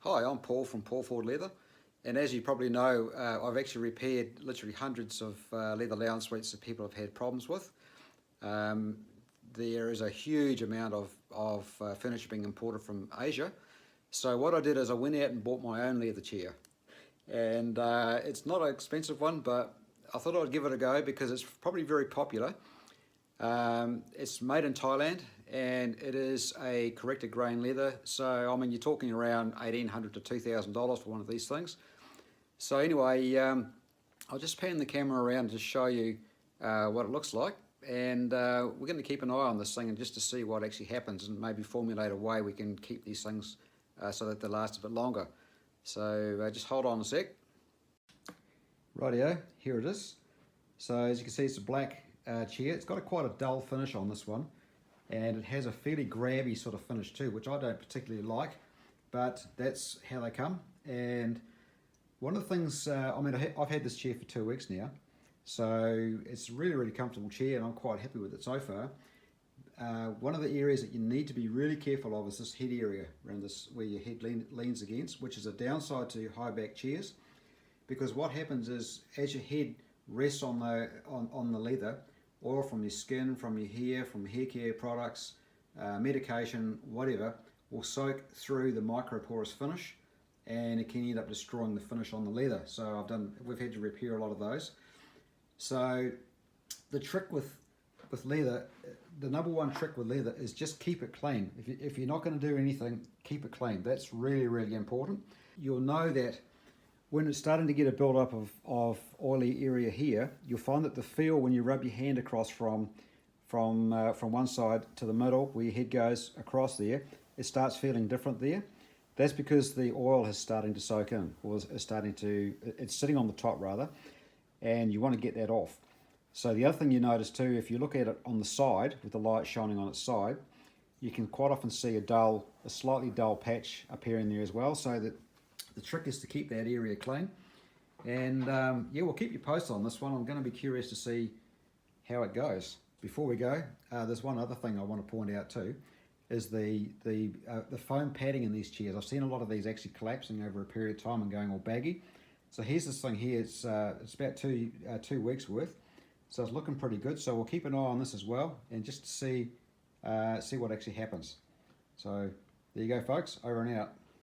Hi, I'm Paul from Paul Ford Leather, and as you probably know, I've actually repaired literally hundreds of leather lounge suites that people have had problems with. There is a huge amount of furniture being imported from Asia, so what I did is I went out and bought my own leather chair, and it's not an expensive one, but I thought I'd give it a go because it's probably very popular. It's made in Thailand and it is a corrected grain leather, so I mean you're talking around $1,800 to $2,000 for one of these things. So anyway, I'll just pan the camera around to show you what it looks like, and we're going to keep an eye on this thing and just to see what actually happens and maybe formulate a way we can keep these things so that they last a bit longer. So just hold on a sec. Rightio, here it is. So as you can see, it's a black chair. It's got quite a dull finish on this one, and it has a fairly grabby sort of finish too, which I don't particularly like, but that's how they come. And one of the things, I mean, I've had this chair for 2 weeks now, so it's a really comfortable chair and I'm quite happy with it so far. One of the areas that you need to be really careful of is this head area around this, where your head leans against, which is a downside to high back chairs, because what happens is as your head rests on the leather, oil from your skin, from your hair, from hair care products, medication, whatever, will soak through the microporous finish, and it can end up destroying the finish on the leather. So we've had to repair a lot of those. So the trick with leather, the number one trick with leather is just keep it clean. If you're not going to do anything, keep it clean. That's really important. You'll know that when it's starting to get a build-up of oily area here, you'll find that the feel when you rub your hand across from one side to the middle, where your head goes across there, it starts feeling different there. That's because the oil is starting to soak in, or it's sitting on the top rather, and you want to get that off. So the other thing you notice too, if you look at it on the side, with the light shining on its side, you can quite often see a slightly dull patch appearing there as well, so that the trick is to keep that area clean. And yeah, we'll keep you posted on this one. I'm going to be curious to see how it goes. Before we go, there's one other thing I want to point out too, is the foam padding in these chairs. I've seen a lot of these actually collapsing over a period of time and going all baggy. So here's this thing here. It's about two weeks worth. So it's looking pretty good. So we'll keep an eye on this as well, and just to see what actually happens. So there you go, folks. Over and out.